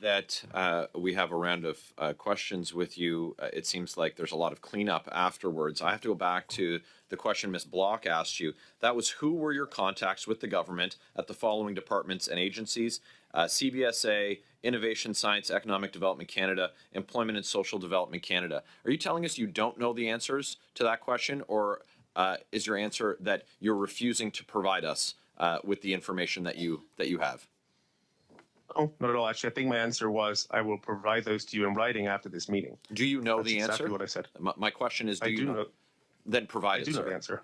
that we have a round of questions with you. It seems like there's a lot of cleanup afterwards. I have to go back to the question Ms. Block asked you. That was, who were your contacts with the government at the following departments and agencies? CBSA, Innovation, Science, Economic Development Canada, Employment and Social Development Canada. Are you telling us you don't know the answers to that question, or is your answer that you're refusing to provide us with the information that you have? Oh, not at all. Actually, I think my answer was I will provide those to you in writing after this meeting. Do you know the answer? Exactly what I said. My question is, do you know? Then provide it, I do know the answer.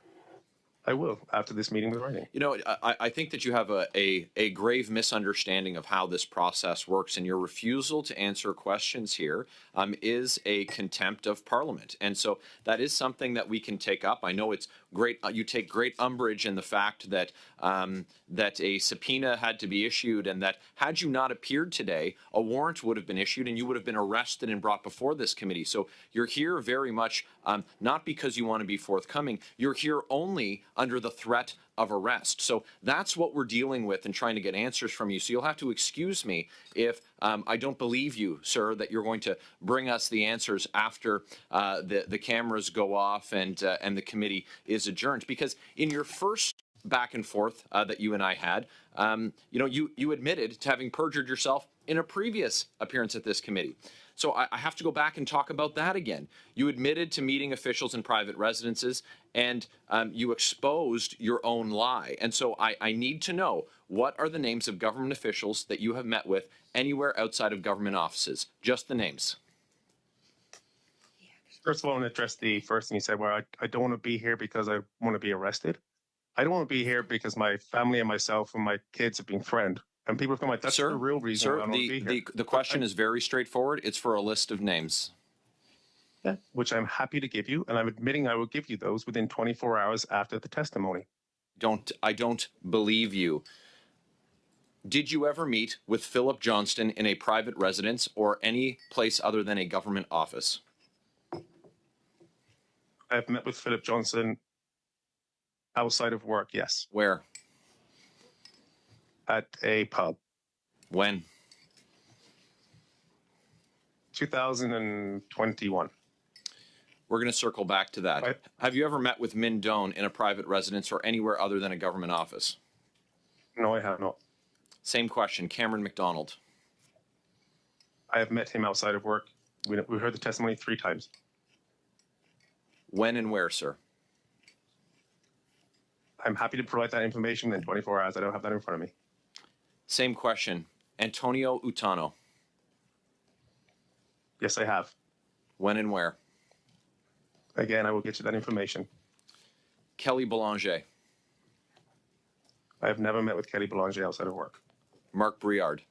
I will after this meeting with writing. You know, I think that you have a grave misunderstanding of how this process works, and your refusal to answer questions here is a contempt of Parliament. And so that is something that we can take up. I know it's great. You take great umbrage in the fact that that a subpoena had to be issued, and that had you not appeared today, a warrant would have been issued and you would have been arrested and brought before this committee. So you're here very much not because you want to be forthcoming. You're here only under the threat of arrest. So that's what we're dealing with and trying to get answers from you. So you'll have to excuse me if I don't believe you, sir, that you're going to bring us the answers after the cameras go off and the committee is adjourned. Because in your first back and forth that you and I had, you know, you admitted to having perjured yourself in a previous appearance at this committee. So I have to go back and talk about that again. You admitted to meeting officials in private residences, and you exposed your own lie. And so I need to know, what are the names of government officials that you have met with anywhere outside of government offices? Just the names. First of all, I want to address the first thing you said, where I don't want to be here because I want to be arrested. I don't want to be here because my family and myself and my kids have been threatened. And people feel like that's the real reason why I don't want to be here. The question is very straightforward. It's for a list of names. Yeah, which I'm happy to give you, and I'm admitting I will give you those within 24 hours after the testimony. I don't believe you. Did you ever meet with Philip Johnston in a private residence or any place other than a government office? I've met with Philip Johnston outside of work, yes. Where? At a pub. When? 2021. We're going to circle back to that. Have you ever met with Min Doan in a private residence or anywhere other than a government office? No, I have not. Same question. Cameron McDonald. I have met him outside of work. We heard the testimony 3 times. When and where, sir? I'm happy to provide that information in 24 hours. I don't have that in front of me. Same question. Antonio Utano. Yes, I have. When and where? Again, I will get you that information. Kelly Belanger. I have never met with Kelly Belanger outside of work. Mark Briard.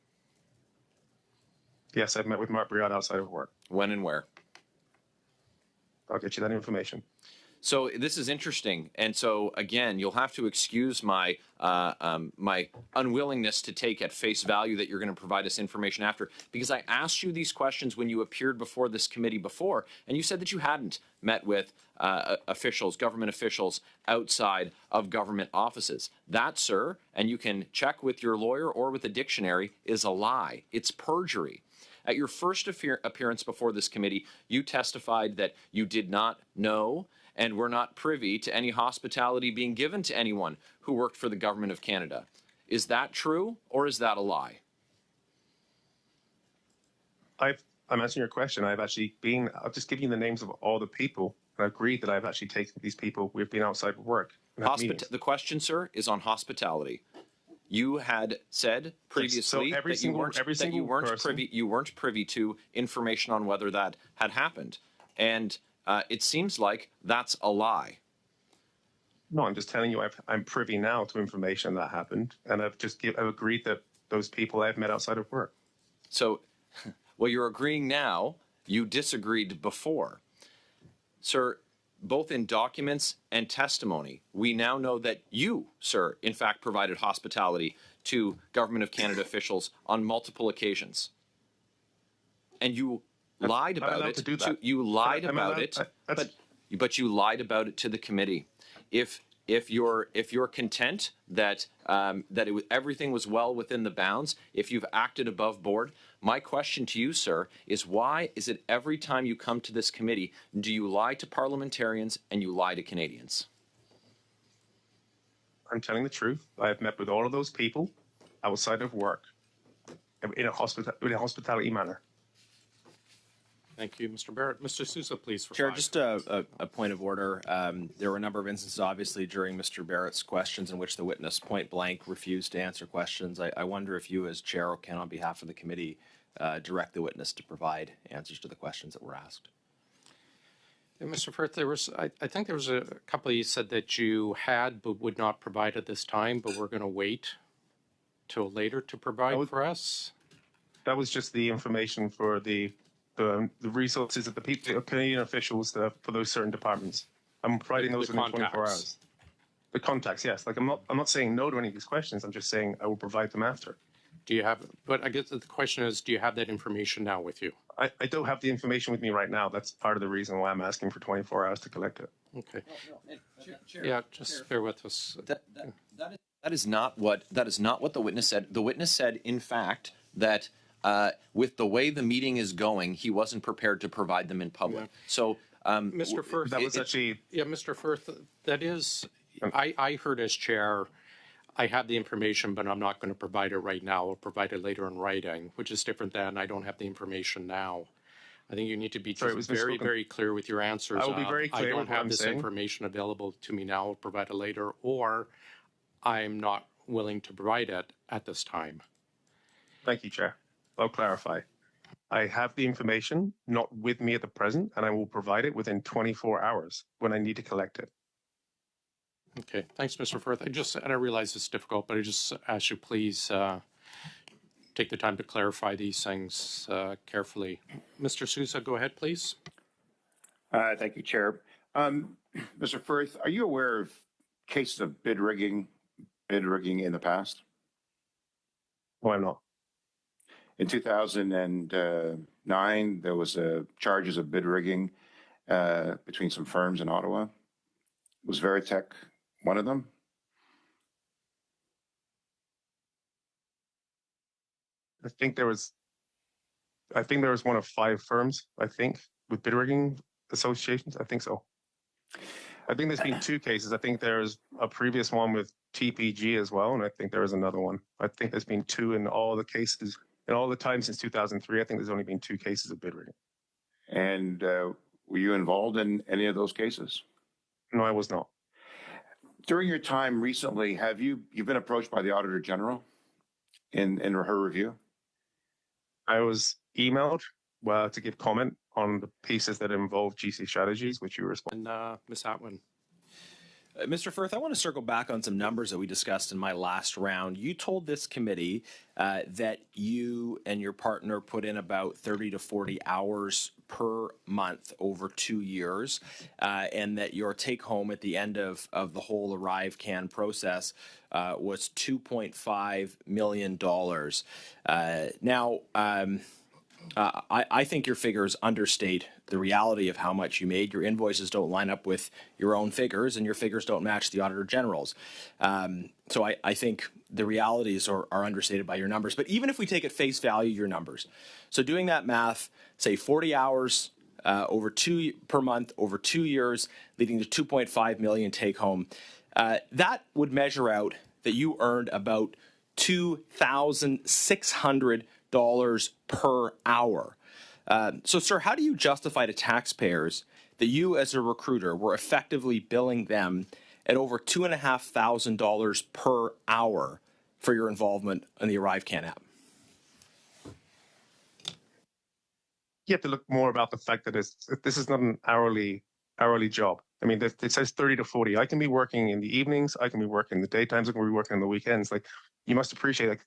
Yes, I've met with Mark Briard outside of work. When and where? I'll get you that information. So this is interesting, and so again, you'll have to excuse my my unwillingness to take at face value that you're going to provide us information after, because I asked you these questions when you appeared before this committee before, and you said that you hadn't met with officials, government officials outside of government offices. That, sir, and you can check with your lawyer or with a dictionary, is a lie. It's perjury. At your first appearance before this committee, you testified that you did not know and were not privy to any hospitality being given to anyone who worked for the government of Canada. Is that true, or is that a lie? I'm answering your question. I've actually been, I'll just give you the names of all the people, and I've agreed that I've actually taken these people. We've been outside of work. The question, sir, is on hospitality. You had said previously that you weren't privy to information on whether that had happened, and it seems like that's a lie. No, I'm just telling you I'm privy now to information that happened, and I've agreed that those people I've met outside of work. So, well, you're agreeing now. You disagreed before, sir. Both in documents and testimony, we now know that you, sir, in fact provided hospitality to Government of Canada officials on multiple occasions. And you lied about it. You lied about it, but you lied about it to the committee. If if you're content that everything was well within the bounds, if you've acted above board, my question to you, sir, is why is it every time you come to this committee do you lie to parliamentarians and you lie to Canadians? I'm telling the truth. I have met with all of those people outside of work in a hospitality manner. Thank you, Mr. Barrett. Mr. Sousa, please. For Chair, five. just a point of order. There were a number of instances, obviously, during Mr. Barrett's questions in which the witness point blank refused to answer questions. I wonder if you, as chair, can, on behalf of the committee, direct the witness to provide answers to the questions that were asked. And Mr. Firth, there was, I think there was a couple you said that you had but would not provide at this time, but we're going to wait till later to provide for us. That was just the information for the resources of the people, Canadian officials for those certain departments. I'm providing those within 24 hours. The contacts, yes. Like I'm not saying no to any of these questions. I'm just saying I will provide them after. Do you have? But I guess the question is, do you have that information now with you? I don't have the information with me right now. That's part of the reason why I'm asking for 24 hours to collect it. Okay. Yeah, just bear with us. That is not what the witness said. The witness said, in fact, that with the way the meeting is going, he wasn't prepared to provide them in public. Yeah. So, Mr. Firth, that was actually Mr. Firth, that is, I heard as chair, I have the information, but I'm not going to provide it right now. I'll provide it later in writing, which is different than I don't have the information now. I think you need to be very, very clear with your answers. I will be very clear. I don't have this information available to me now. I'll provide it later, or I'm not willing to provide it at this time. Thank you, Chair. I'll clarify. I have the information, not with me at the present, and I will provide it within 24 hours when I need to collect it. Okay, thanks, Mr. Firth. I realize it's difficult, but I just ask you please take the time to clarify these things carefully. Mr. Sousa, go ahead, please. Thank you, Chair. Mr. Firth, are you aware of cases of bid rigging in the past? Oh, I'm not. In 2009, there was charges of bid rigging between some firms in Ottawa. Was Veritech one of them? I think there was one of 5 firms, I think, with bid rigging associations. I think so. I think there's been 2 cases. I think there's a previous one with TPG as well, and I think there is another one. I think there's been 2 in all the cases. In all the time since 2003, I think there's only been 2 cases of bid rigging. And were you involved in any of those cases? No, I was not. During your time recently, you've been approached by the Auditor General in her review? I was emailed to give comment on the pieces that involve GC strategies, which you responded. And Ms. Atwin. Mr. Firth, I want to circle back on some numbers that we discussed in my last round. You told this committee that you and your partner put in about 30 to 40 hours per month over 2 years, and that your take home at the end of the whole ArriveCAN process was $2.5 million. Now, I think your figures understate the reality of how much you made. Your invoices don't line up with your own figures, and your figures don't match the Auditor General's. So I think the realities are understated by your numbers. But even if we take at face value your numbers, so doing that math, say 40 hours per month over 2 years, leading to 2.5 million take home, that would measure out that you earned about $2,600 per hour. So, sir, how do you justify to taxpayers that you, as a recruiter, were effectively billing them at over $2,500 per hour for your involvement in the ArriveCAN app? You have to look more about the fact that this is not an hourly job. I mean, it says 30 to 40. I can be working in the evenings. I can be working in the daytimes. I can be working on the weekends. Like, you must appreciate, like,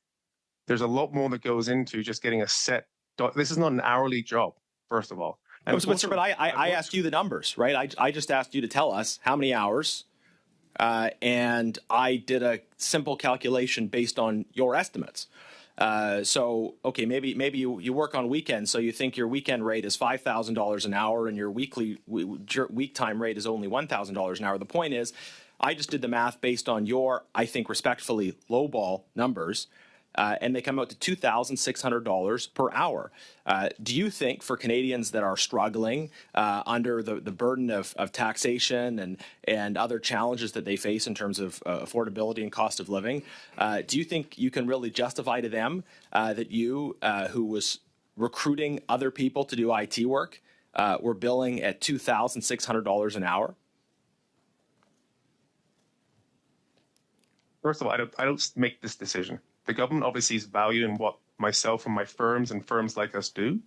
there's a lot more that goes into just getting a set. This is not an hourly job, first of all. And but I asked you the numbers, right? I just asked you to tell us how many hours, and I did a simple calculation based on your estimates. So, okay, maybe you work on weekends, so you think your weekend rate is $5,000 an hour, and your week time rate is only $1,000 an hour. The point is, I just did the math based on your, I think, respectfully lowball numbers, and they come out to $2,600 per hour. Do you think for Canadians that are struggling under the burden of taxation and other challenges that they face in terms of affordability and cost of living, do you think you can really justify to them that you, who was recruiting other people to do IT work, were billing at $2,600 an hour? First of all, I don't make this decision. The government obviously is valuing what myself and my firms and firms like us do.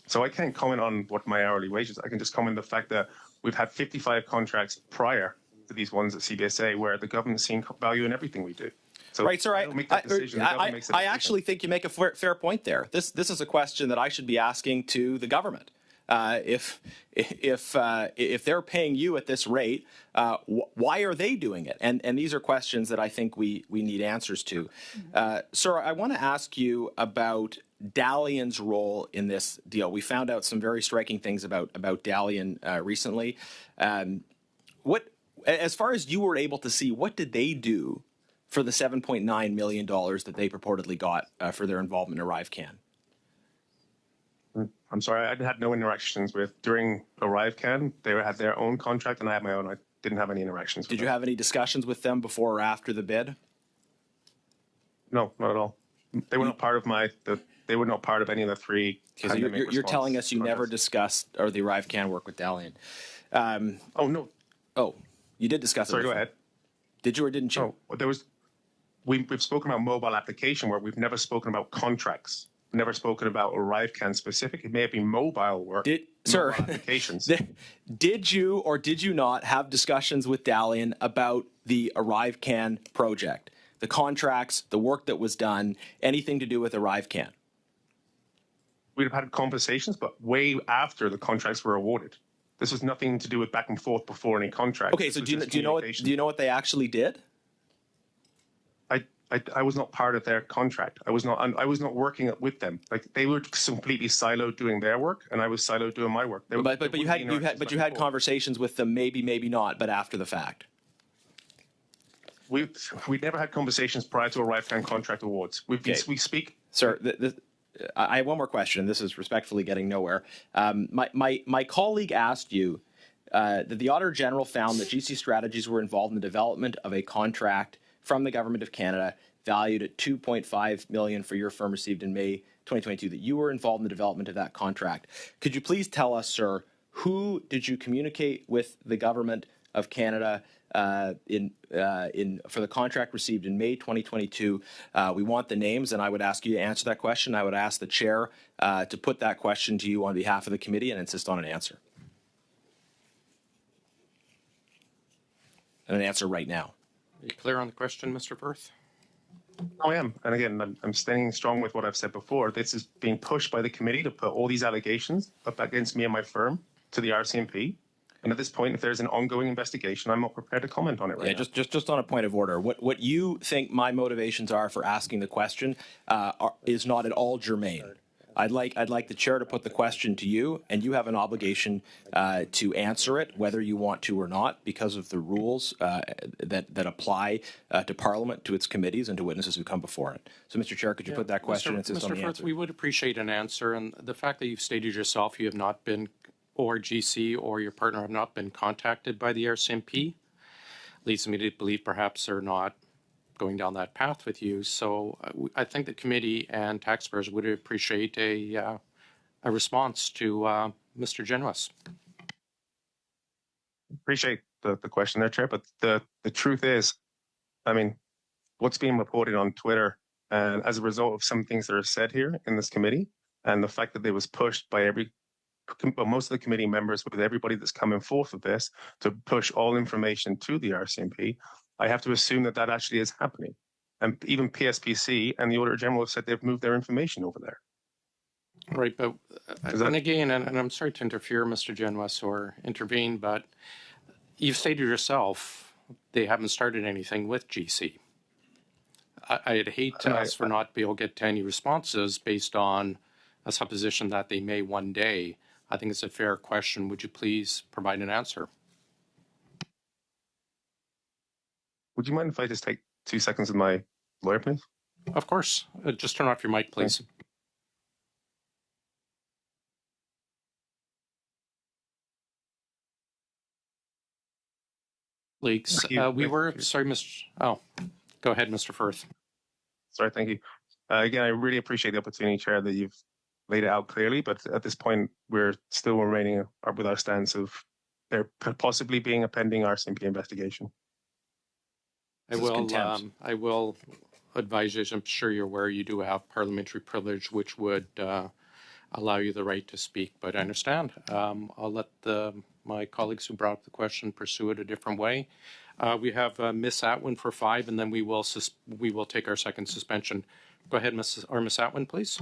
So I can't comment on what my hourly wage is. I can just comment on the fact that we've had 55 contracts prior to these ones at CBSA where the government's seen value in everything we do. So right, sir. I don't make that decision. The government makes that I decision. actually think you make a fair point there. This is a question that I should be asking to the government. If they're paying you at this rate, why are they doing it? And these are questions that I think we need answers to. Sir, I want to ask you about Dalian's role in this deal. We found out some very striking things about Dalian recently. As far as you were able to see, what did they do for the $7.9 million that they purportedly got for their involvement in ArriveCan? I'm sorry, I had no interactions with during ArriveCan. They had their own contract, and I had my own. I didn't have any interactions with them. Did you have any discussions with them before or after the bid? No, not at all. They were not part of they were not part of any of the three. Because you're telling us you never discussed or the ArriveCan work with Dalian. Oh no. Oh, you did discuss it. Sorry, go ahead. Did you or didn't you? No, there was. We've spoken about mobile application work. We've never spoken about contracts. Never spoken about ArriveCan specific. It may have been mobile work. Sir, applications. Did you or did you not have discussions with Dalian about the ArriveCan project, the contracts, the work that was done, anything to do with ArriveCan? We'd have had conversations, but way after the contracts were awarded. This was nothing to do with back and forth before any contract. Okay, so do you know what they actually did? I was not part of their contract. I was not working with them. Like they were completely siloed doing their work, and I was siloed doing my work. But you had conversations with them, maybe not, but after the fact. We never had conversations prior to ArriveCan contract awards. We speak. Sir, I have one more question. This is respectfully getting nowhere. My colleague asked you that the Auditor General found that GC Strategies were involved in the development of a contract from the Government of Canada valued at $2.5 million for your firm received in May 2022, that you were involved in the development of that contract. Could you please tell us, sir, who did you communicate with the Government of Canada for the contract received in May 2022? We want the names, and I would ask you to answer that question. I would ask the chair to put that question to you on behalf of the committee and insist on an answer. And an answer right now. Are you clear on the question, Mr. Firth? I am. And again, I'm standing strong with what I've said before. This is being pushed by the committee to put all these allegations up against me and my firm to the RCMP. And at this point, if there's an ongoing investigation, I'm not prepared to comment on it right now. Just on a point of order, what you think my motivations are for asking the question is not at all germane. I'd like the chair to put the question to you, and you have an obligation to answer it, whether you want to or not, because of the rules that apply to Parliament, to its committees, and to witnesses who come before it. So, Mr. Chair, could you put that question and insist on the Mr. Firth, answer? we would appreciate an answer, and the fact that you've stated yourself you have not been, or GC or your partner have not been contacted by the RCMP, leads me to believe perhaps they're not going down that path with you. So I think the committee and taxpayers would appreciate a response to Mr. Genuis. Appreciate the question there, Chair. But the truth is, I mean, what's being reported on Twitter, and as a result of some things that are said here in this committee, and the fact that it was pushed by most of the committee members, with everybody that's coming forth of this, to push all information to the RCMP, I have to assume that that actually is happening. And even PSPC and the Auditor General have said they've moved their information over there. Right, but and again, and I'm sorry to interfere, Mr. Genuis, or intervene, but you've stated yourself they haven't started anything with GC. I'd hate to ask for not be able to get to any responses based on a supposition that they may one day. I think it's a fair question. Would you please provide an answer? Would you mind if I just take 2 seconds with my lawyer, please? Of course. Just turn off your mic, please. Leaks. Thank you. We were, sorry, Mr. Oh, go ahead, Mr. Firth. Sorry, thank you. Again, I really appreciate the opportunity, Chair, that you've laid it out clearly, but at this point, we're still remaining with our stance of there possibly being a pending RCMP investigation. I will advise you, as I'm sure you're aware, you do have parliamentary privilege, which would allow you the right to speak, but I understand. I'll let my colleagues who brought up the question pursue it a different way. We have Miss Atwin for 5, and then we will take our second suspension. Go ahead, Miss Atwin, please.